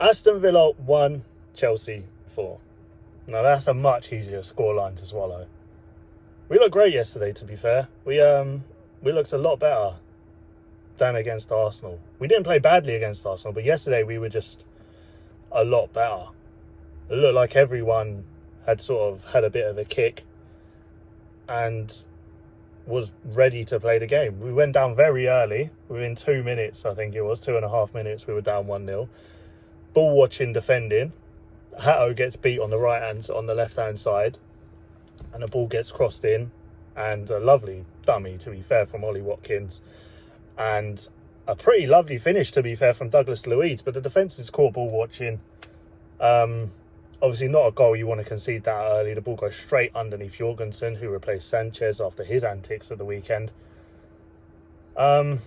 Aston Villa 1, Chelsea 4. Now that's a much easier scoreline to swallow. We looked great yesterday, to be fair. We looked a lot better than against Arsenal. We didn't play badly against Arsenal, but yesterday we were just a lot better. It looked like everyone had sort of had a bit of a kick and was ready to play the game. We went down very early. Within 2 minutes, I think it was, 2.5 minutes, we were down 1-0. Ball watching, defending. Hatto gets beat on the left-hand side, and the ball gets crossed in, and a lovely dummy, to be fair, from Ollie Watkins, and a pretty lovely finish, to be fair, from Douglas Luiz. But the defence is caught ball watching. Obviously not a goal you want to concede that early. The ball goes straight underneath Jorgensen, who replaced Sanchez after his antics at the weekend. But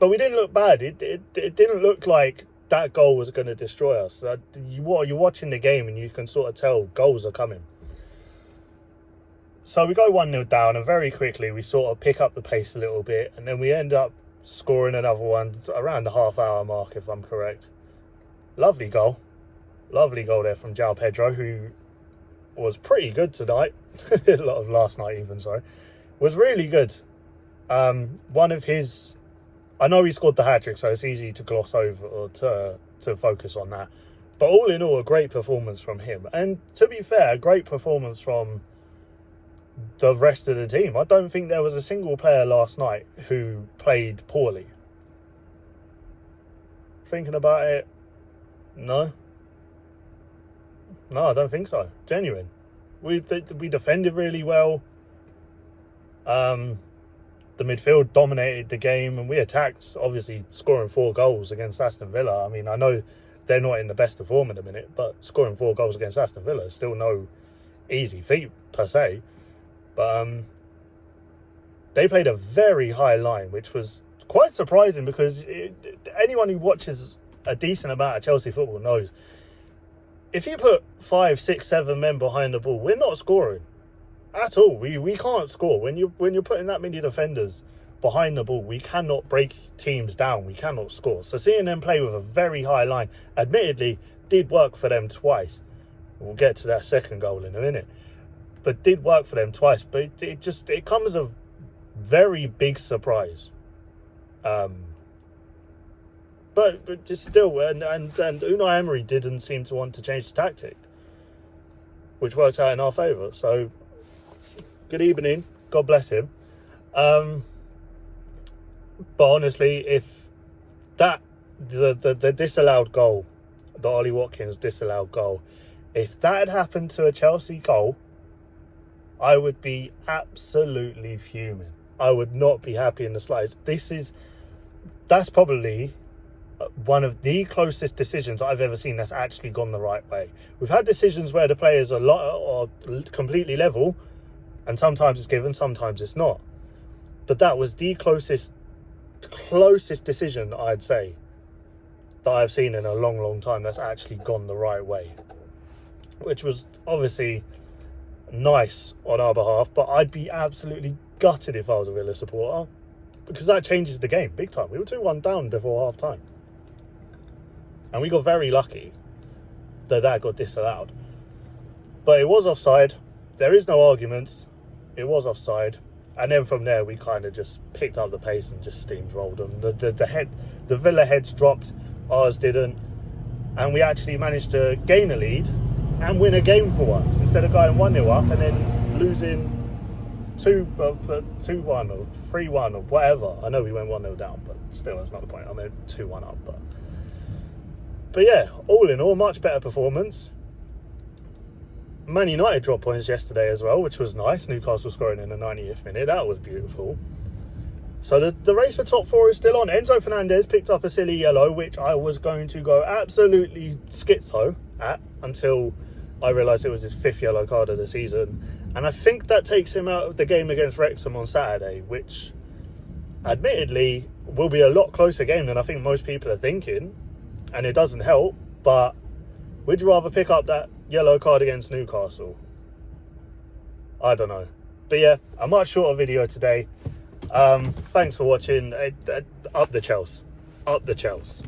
we didn't look bad. It didn't look like that goal was going to destroy us. You're watching the game and you can sort of tell goals are coming. So we go 1-0 down, and very quickly we sort of pick up the pace a little bit, and then we end up scoring another one around the half-hour mark, if I'm correct. Lovely goal there from João Pedro, who was pretty good tonight. A lot of last night even, sorry. Was really good. One of his... I know he scored the hat-trick, so it's easy to gloss over or to focus on that. But all in all, a great performance from him. And to be fair, a great performance from the rest of the team. I don't think there was a single player last night who played poorly. Thinking about it, no, I don't think so. Genuine. We defended really well. The midfield dominated the game, and we attacked, obviously scoring 4 goals against Aston Villa. I mean, I know they're not in the best of form at the minute, but scoring 4 goals against Aston Villa is still no easy feat per se. But they played a very high line, which was quite surprising, because anyone who watches a decent amount of Chelsea football knows if you put 5, 6, 7 men behind the ball, we're not scoring at all. We can't score when you're putting that many defenders behind the ball. We cannot break teams down. We cannot score. So seeing them play with a very high line, admittedly, did work for them twice. We'll get to that second goal in a minute. But did work for them twice. But it comes as a very big surprise. But just still, and Unai Emery didn't seem to want to change the tactic, which worked out in our favour. So, good evening. God bless him. But honestly, if that the disallowed goal, the Ollie Watkins disallowed goal, if that had happened to a Chelsea goal, I would be absolutely fuming. I would not be happy in the slightest. That's probably one of the closest decisions I've ever seen that's actually gone the right way. We've had decisions where the players are completely level, and sometimes it's given, sometimes it's not. But that was the closest decision, I'd say, that I've seen in a long, long time that's actually gone the right way. Which was obviously nice on our behalf, but I'd be absolutely gutted if I was a Villa supporter, because that changes the game big time. We were 2-1 down before half time, and we got very lucky that got disallowed. But it was offside. There is no arguments. It was offside, and then from there we kind of just picked up the pace and just steamrolled them. The Villa heads dropped, ours didn't, and we actually managed to gain a lead and win a game for once, instead of going 1-0 up and then losing 2-1 or 3-1 or whatever. I know we went 1-0 down, but still, that's not the point. I mean, 2-1 up. But yeah, all in all, much better performance. Man United dropped points yesterday as well, which was nice. Newcastle scoring in the 90th minute. That was beautiful. So the race for top 4 is still on. Enzo Fernandez picked up a silly yellow, which I was going to go absolutely schizo at until I realised it was his 5th yellow card of the season. And I think that takes him out of the game against Wrexham on Saturday, which admittedly will be a lot closer game than I think most people are thinking. And it doesn't help, but would you rather pick up that yellow card against Newcastle? I don't know. But yeah, a much shorter video today. Thanks for watching. Up the Chels. Up the Chels.